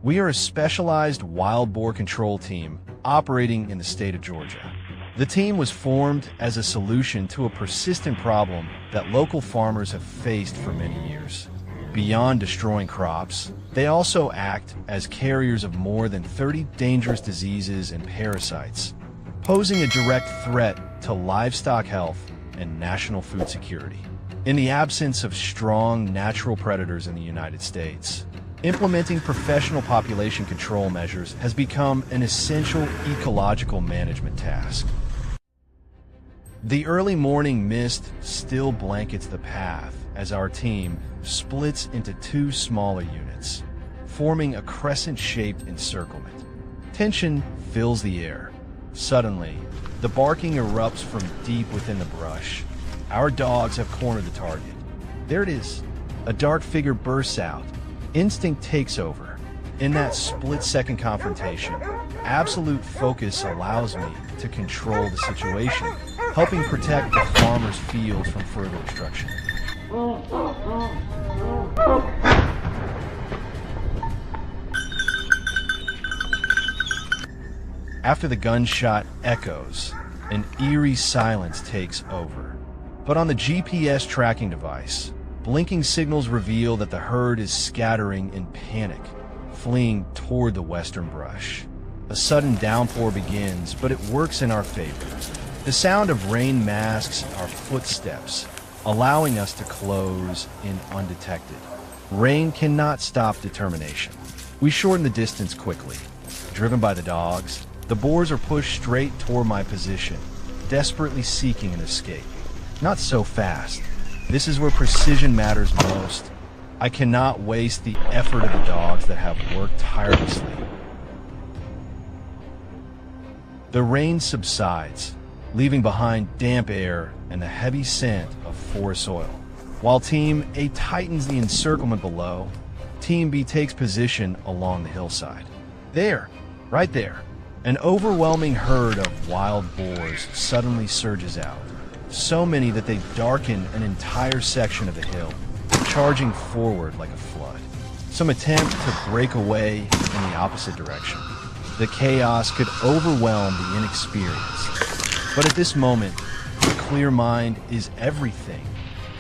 We are a specialized wild boar control team operating in the state of Georgia. The team was formed as a solution to a persistent problem that local farmers have faced for many years. Beyond destroying crops, they also act as carriers of more than 30 dangerous diseases and parasites, posing a direct threat to livestock health and national food security. In the absence of strong natural predators in the United States, implementing professional population control measures has become an essential ecological management task. The early morning mist still blankets the path as our team splits into two smaller units, forming a crescent-shaped encirclement. Tension fills the air. Suddenly, the barking erupts from deep within the brush. Our dogs have cornered the target. There it is. A dark figure bursts out. Instinct takes over. In that split-second confrontation, absolute focus allows me to control the situation, helping protect the farmer's fields from further destruction. After the gunshot echoes, an eerie silence takes over. But on the GPS tracking device, blinking signals reveal that the herd is scattering in panic, fleeing toward the western brush. A sudden downpour begins, but it works in our favor. The sound of rain masks our footsteps, allowing us to close in undetected. Rain cannot stop determination. We shorten the distance quickly. Driven by the dogs, the boars are pushed straight toward my position, desperately seeking an escape. Not so fast. This is where precision matters most. I cannot waste the effort of the dogs that have worked tirelessly. The rain subsides, leaving behind damp air and the heavy scent of forest oil. While Team A tightens the encirclement below, Team B takes position along the hillside. There, right there, an overwhelming herd of wild boars suddenly surges out. So many that they darken an entire section of the hill, charging forward like a flood. Some attempt to break away in the opposite direction. The chaos could overwhelm the inexperienced. But at this moment, a clear mind is everything,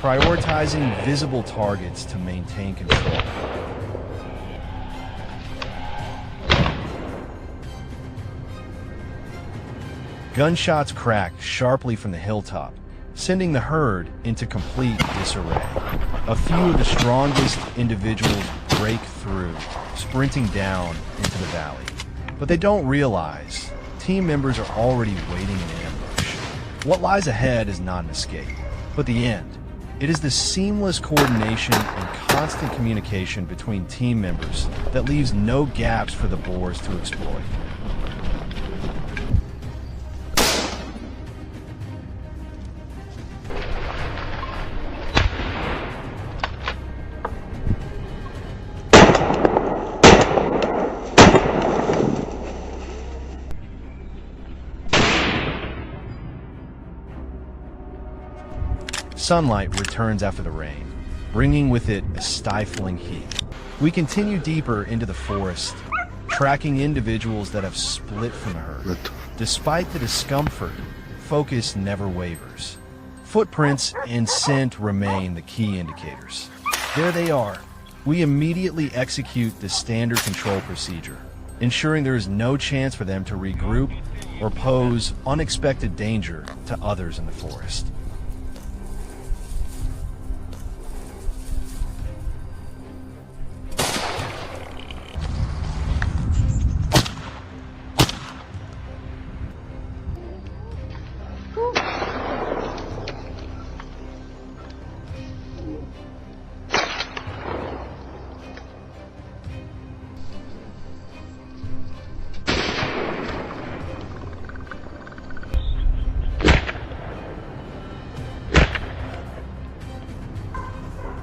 prioritizing visible targets to maintain control. Gunshots crack sharply from the hilltop, sending the herd into complete disarray. A few of the strongest individuals break through, sprinting down into the valley. But they don't realize team members are already waiting in ambush. What lies ahead is not an escape, but the end. It is the seamless coordination and constant communication between team members that leaves no gaps for the boars to exploit. Sunlight returns after the rain, bringing with it a stifling heat. We continue deeper into the forest, tracking individuals that have split from the herd. Despite the discomfort, focus never wavers. Footprints and scent remain the key indicators. There they are. We immediately execute the standard control procedure, ensuring there is no chance for them to regroup or pose unexpected danger to others in the forest.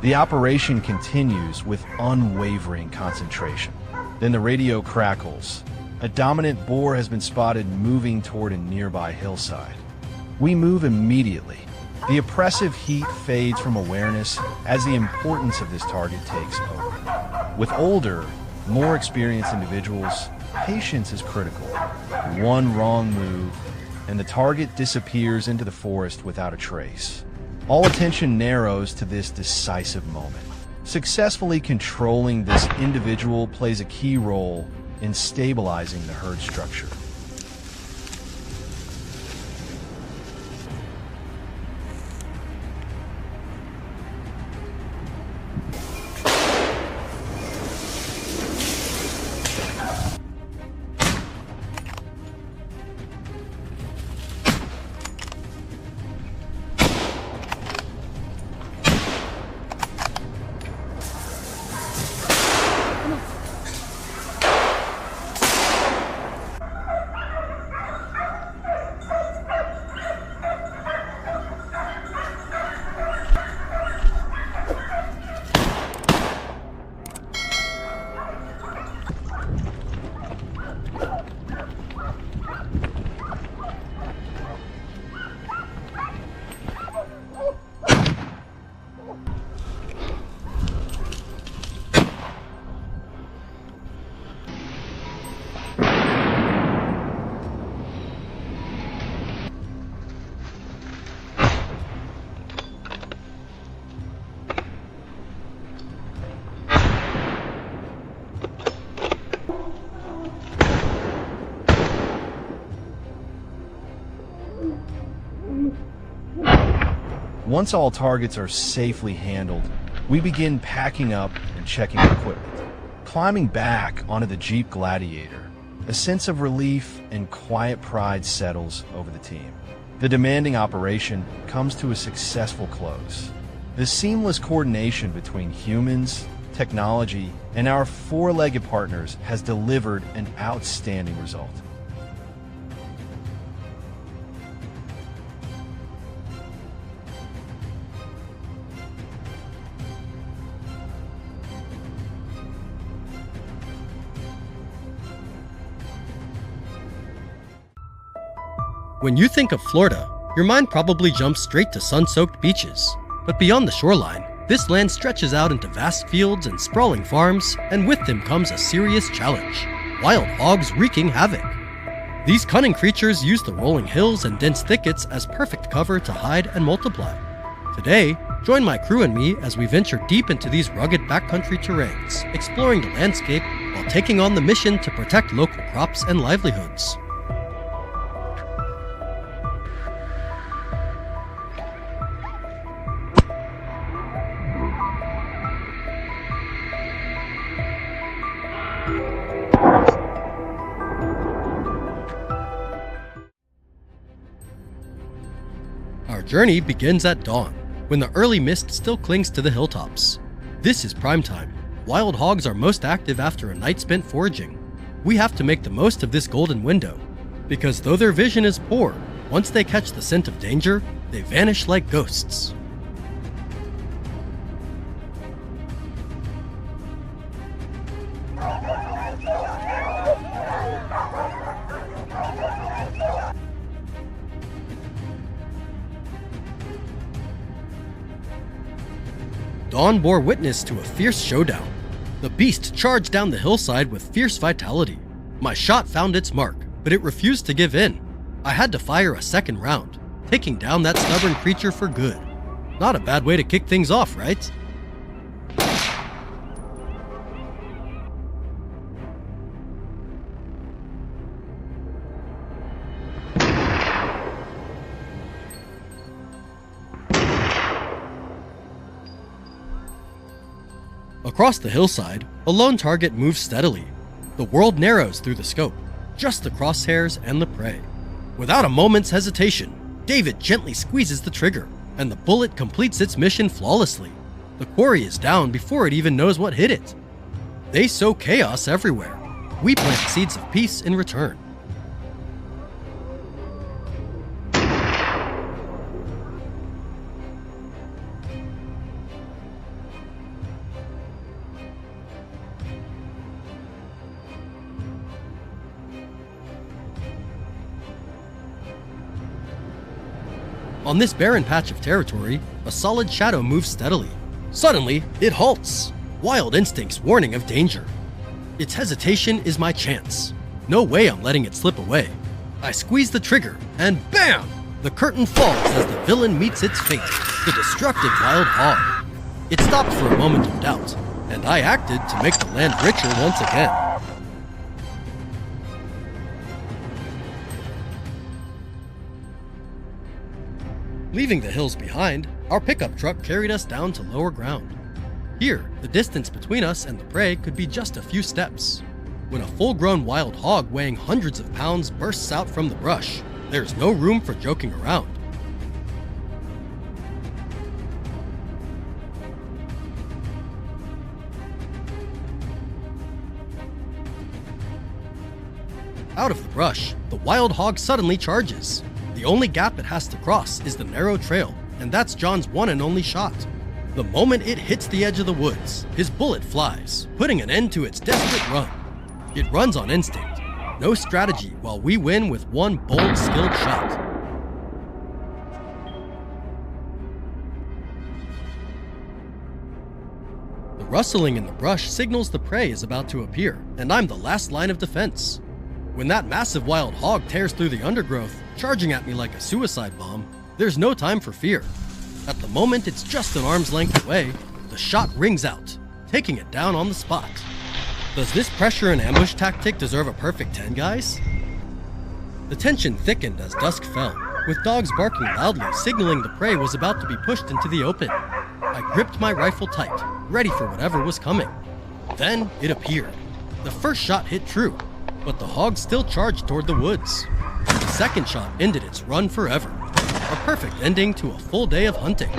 The operation continues with unwavering concentration. Then the radio crackles. A dominant boar has been spotted moving toward a nearby hillside. We move immediately. The oppressive heat fades from awareness as the importance of this target takes over. With older, more experienced individuals, patience is critical. One wrong move, and the target disappears into the forest without a trace. All attention narrows to this decisive moment. Successfully controlling this individual plays a key role in stabilizing the herd structure. Once all targets are safely handled, we begin packing up and checking equipment. Climbing back onto the Jeep Gladiator, a sense of relief and quiet pride settles over the team. The demanding operation comes to a successful close. The seamless coordination between humans, technology, and our four-legged partners has delivered an outstanding result. When you think of Florida, your mind probably jumps straight to sun-soaked beaches. But beyond the shoreline, this land stretches out into vast fields and sprawling farms, and with them comes a serious challenge: wild hogs wreaking havoc. These cunning creatures use the rolling hills and dense thickets as perfect cover to hide and multiply. Today, join my crew and me as we venture deep into these rugged backcountry terrains, exploring the landscape while taking on the mission to protect local crops and livelihoods. Our journey begins at dawn, when the early mist still clings to the hilltops. This is prime time. Wild hogs are most active after a night spent foraging. We have to make the most of this golden window, because though their vision is poor, once they catch the scent of danger, they vanish like ghosts. Dawn bore witness to a fierce showdown. The beast charged down the hillside with fierce vitality. My shot found its mark, but it refused to give in. I had to fire a second round, taking down that stubborn creature for good. Not a bad way to kick things off, right? Across the hillside, a lone target moves steadily. The world narrows through the scope, just the crosshairs and the prey. Without a moment's hesitation, David gently squeezes the trigger, and the bullet completes its mission flawlessly. The quarry is down before it even knows what hit it. They sow chaos everywhere. We plant seeds of peace in return. On this barren patch of territory, a solid shadow moves steadily. Suddenly, it halts, wild instincts warning of danger. Its hesitation is my chance. No way I'm letting it slip away. I squeeze the trigger, and BAM! The curtain falls as the villain meets its fate, the destructive wild hog. It stopped for a moment of doubt, and I acted to make the land richer once again. Leaving the hills behind, our pickup truck carried us down to lower ground. Here, the distance between us and the prey could be just a few steps. When a full-grown wild hog weighing hundreds of pounds bursts out from the brush, there's no room for joking around. Out of the brush, the wild hog suddenly charges. The only gap it has to cross is the narrow trail, and that's John's one and only shot. The moment it hits the edge of the woods, his bullet flies, putting an end to its desperate run. It runs on instinct, no strategy, while we win with one bold, skilled shot. The rustling in the brush signals the prey is about to appear, and I'm the last line of defense. When that massive wild hog tears through the undergrowth, charging at me like a suicide bomb, there's no time for fear. At the moment it's just an arm's length away, the shot rings out, taking it down on the spot. Does this pressure and ambush tactic deserve a perfect 10, guys? The tension thickened as dusk fell, with dogs barking loudly, signaling the prey was about to be pushed into the open. I gripped my rifle tight, ready for whatever was coming. Then it appeared. The first shot hit true, but the hog still charged toward the woods. The second shot ended its run forever, a perfect ending to a full day of hunting.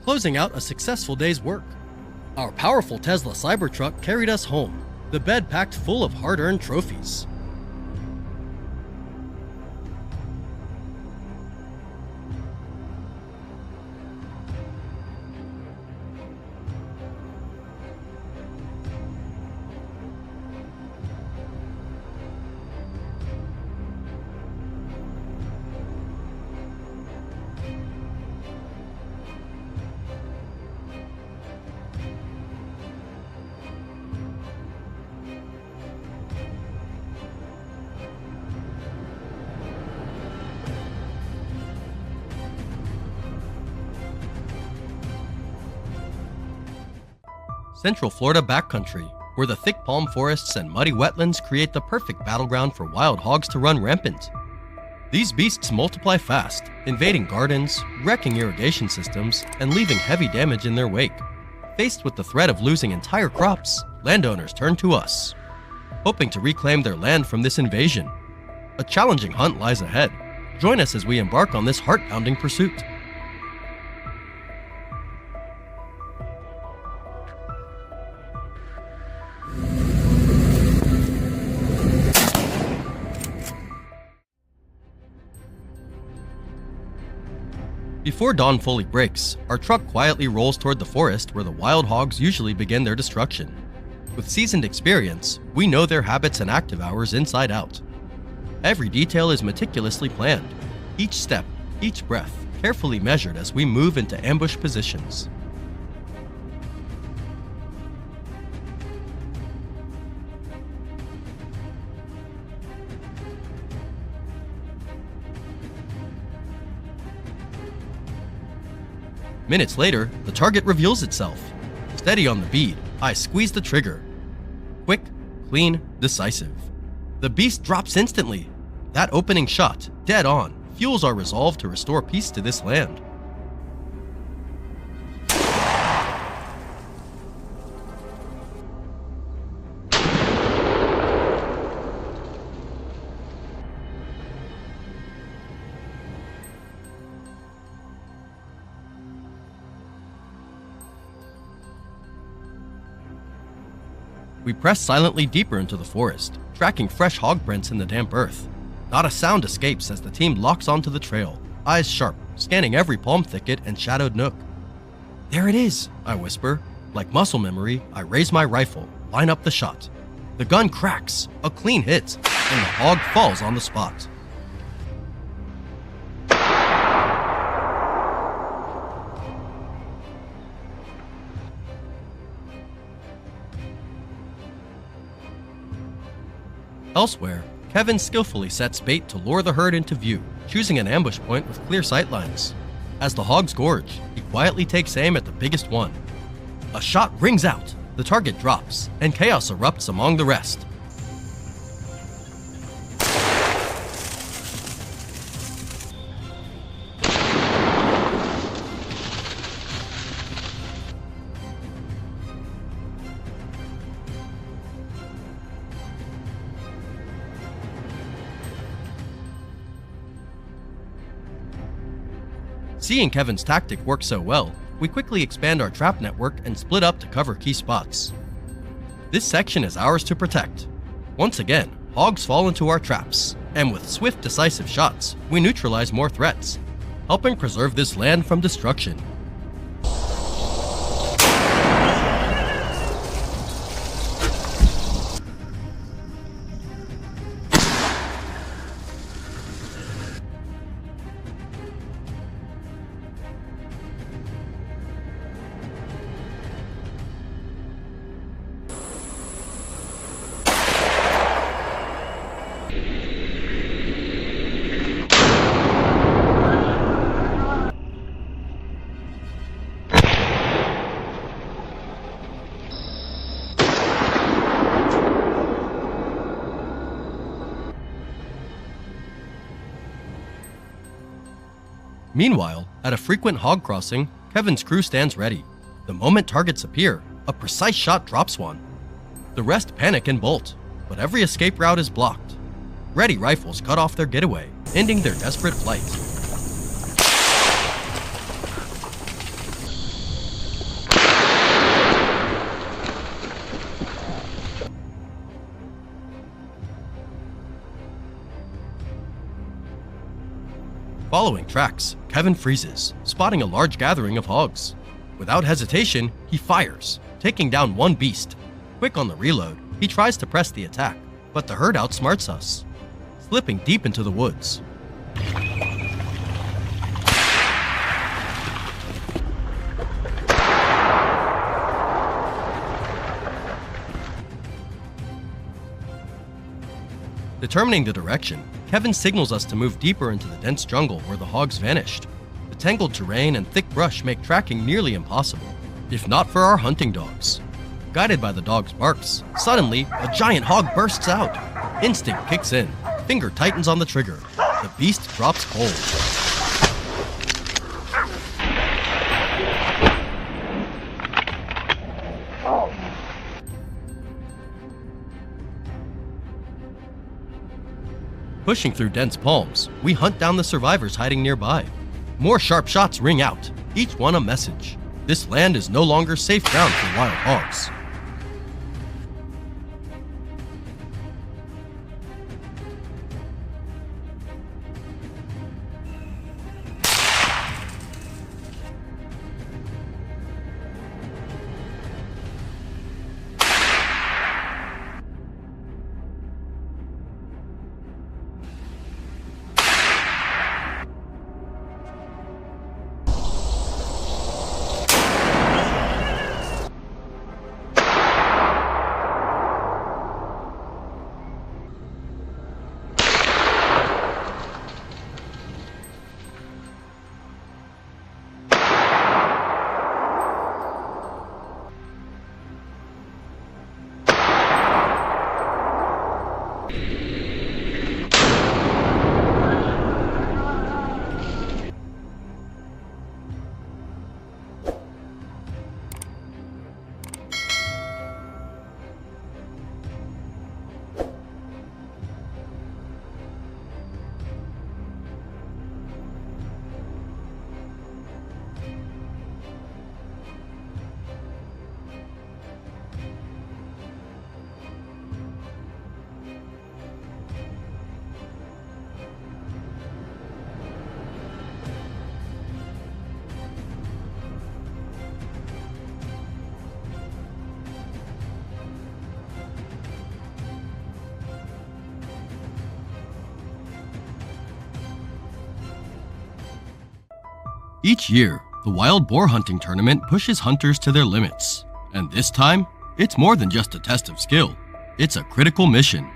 Closing out a successful day's work. Our powerful Tesla Cybertruck carried us home, the bed packed full of hard-earned trophies. Central Florida backcountry, where the thick palm forests and muddy wetlands create the perfect battleground for wild hogs to run rampant. These beasts multiply fast, invading gardens, wrecking irrigation systems, and leaving heavy damage in their wake. Faced with the threat of losing entire crops, landowners turn to us, hoping to reclaim their land from this invasion. A challenging hunt lies ahead. Join us as we embark on this heart-pounding pursuit. Before dawn fully breaks, our truck quietly rolls toward the forest where the wild hogs usually begin their destruction. With seasoned experience, we know their habits and active hours inside out. Every detail is meticulously planned, each step, each breath, carefully measured as we move into ambush positions. Minutes later, the target reveals itself. Steady on the bead, I squeeze the trigger. Quick, clean, decisive. The beast drops instantly. That opening shot, dead on, fuels our resolve to restore peace to this land. We press silently deeper into the forest, tracking fresh hog prints in the damp earth. Not a sound escapes as the team locks onto the trail, eyes sharp, scanning every palm thicket and shadowed nook. There it is, I whisper. Like muscle memory, I raise my rifle, line up the shot. The gun cracks, a clean hit, and the hog falls on the spot. Elsewhere, Kevin skillfully sets bait to lure the herd into view, choosing an ambush point with clear sightlines. As the hogs gorge, he quietly takes aim at the biggest one. A shot rings out, the target drops, and chaos erupts among the rest. Seeing Kevin's tactic work so well, we quickly expand our trap network and split up to cover key spots. This section is ours to protect. Once again, hogs fall into our traps, and with swift, decisive shots, we neutralize more threats, helping preserve this land from destruction. Meanwhile, at a frequent hog crossing, Kevin's crew stands ready. The moment targets appear, a precise shot drops one. The rest panic and bolt, but every escape route is blocked. Ready rifles cut off their getaway, ending their desperate flight. Following tracks, Kevin freezes, spotting a large gathering of hogs. Without hesitation, he fires, taking down one beast. Quick on the reload, he tries to press the attack, but the herd outsmarts us, slipping deep into the woods. Determining the direction, Kevin signals us to move deeper into the dense jungle where the hogs vanished. The tangled terrain and thick brush make tracking nearly impossible, if not for our hunting dogs. Guided by the dog's barks, suddenly, a giant hog bursts out. Instinct kicks in, finger tightens on the trigger. The beast drops cold. Pushing through dense palms, we hunt down the survivors hiding nearby. More sharp shots ring out, each one a message. This land is no longer safe ground for wild hogs. Each year, the wild boar hunting tournament pushes hunters to their limits. And this time, it's more than just a test of skill. It's a critical mission.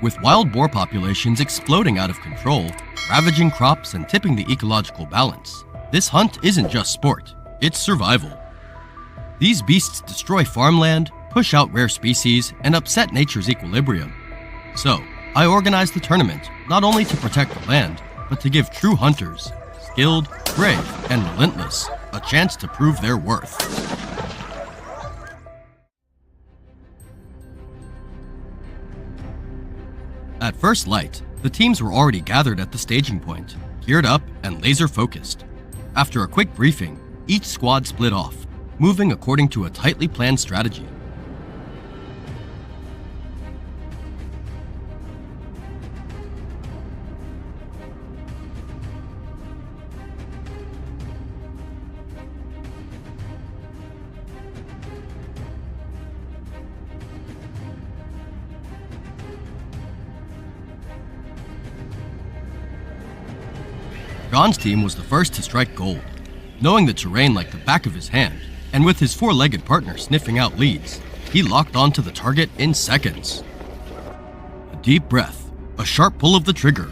With wild boar populations exploding out of control, ravaging crops and tipping the ecological balance, this hunt isn't just sport, it's survival. These beasts destroy farmland, push out rare species, and upset nature's equilibrium. So, I organized the tournament not only to protect the land, but to give true hunters, skilled, brave, and relentless, a chance to prove their worth. At first light, the teams were already gathered at the staging point, geared up and laser-focused. After a quick briefing, each squad split off, moving according to a tightly planned strategy. John's team was the first to strike gold. Knowing the terrain like the back of his hand, and with his four-legged partner sniffing out leads, he locked onto the target in seconds. A deep breath, a sharp pull of the trigger.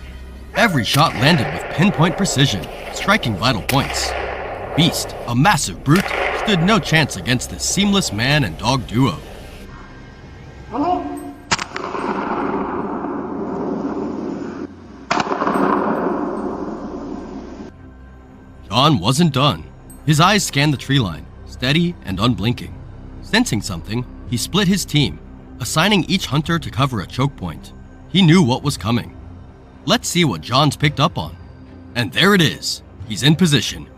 Every shot landed with pinpoint precision, striking vital points. Beast, a massive brute, stood no chance against this seamless man and dog duo. John wasn't done. His eyes scanned the tree line, steady and unblinking. Sensing something, he split his team, assigning each hunter to cover a choke point. He knew what was coming. Let's see what John's picked up on. And there it is. He's in position.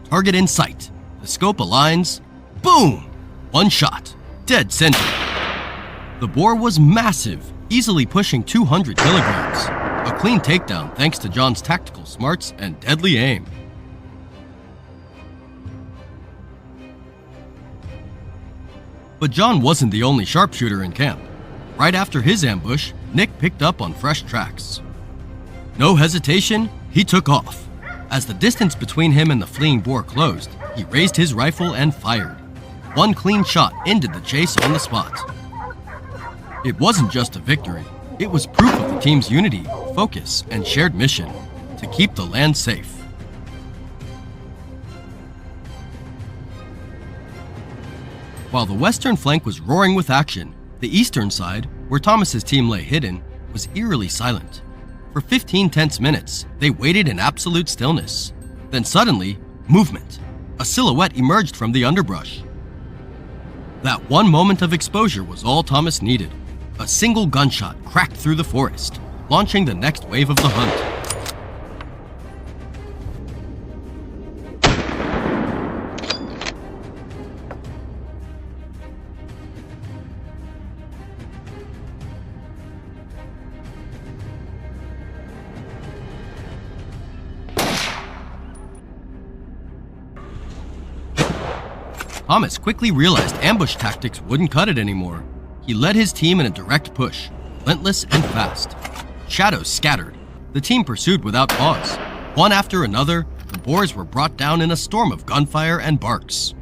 Target in sight. The scope aligns. Boom! One shot. Dead center. The boar was massive, easily pushing 200 kilograms. A clean takedown thanks to John's tactical smarts and deadly aim. But John wasn't the only sharpshooter in camp. Right after his ambush, Nick picked up on fresh tracks. No hesitation, he took off. As the distance between him and the fleeing boar closed, he raised his rifle and fired. One clean shot ended the chase on the spot. It wasn't just a victory, it was proof of the team's unity, focus, and shared mission to keep the land safe. While the western flank was roaring with action, the eastern side, where Thomas's team lay hidden, was eerily silent. For 15 tense minutes, they waited in absolute stillness. Then suddenly, movement. A silhouette emerged from the underbrush. That one moment of exposure was all Thomas needed. A single gunshot cracked through the forest, launching the next wave of the hunt. Thomas quickly realized ambush tactics wouldn't cut it anymore. He led his team in a direct push, relentless and fast. Shadows scattered. The team pursued without pause. One after another, the boars were brought down in a storm of gunfire and barks.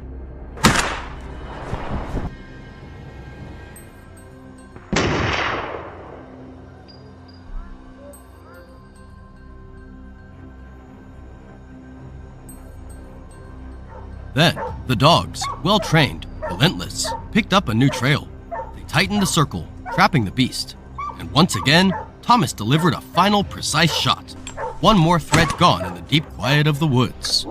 Then, the dogs, well-trained, relentless, picked up a new trail. They tightened the circle, trapping the beast. And once again, Thomas delivered a final precise shot. One more threat gone in the deep quiet of the woods.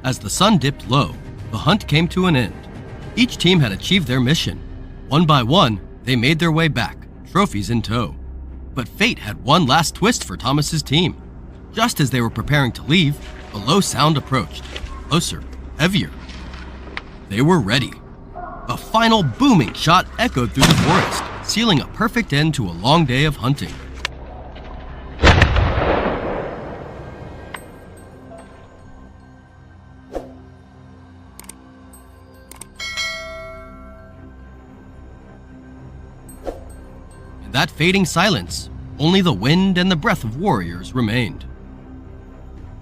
As the sun dipped low, the hunt came to an end. Each team had achieved their mission. One by one, they made their way back, trophies in tow. But fate had one last twist for Thomas's team. Just as they were preparing to leave, a low sound approached. Closer, heavier. They were ready. A final booming shot echoed through the forest, sealing a perfect end to a long day of hunting. In that fading silence, only the wind and the breath of warriors remained.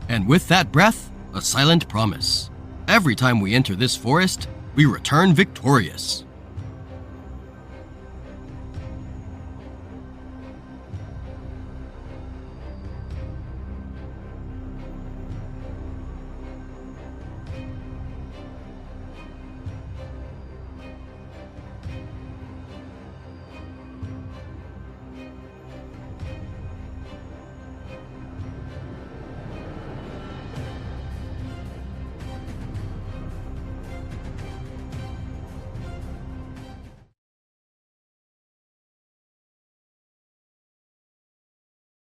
And with that breath, a silent promise. Every time we enter this forest, we return victorious.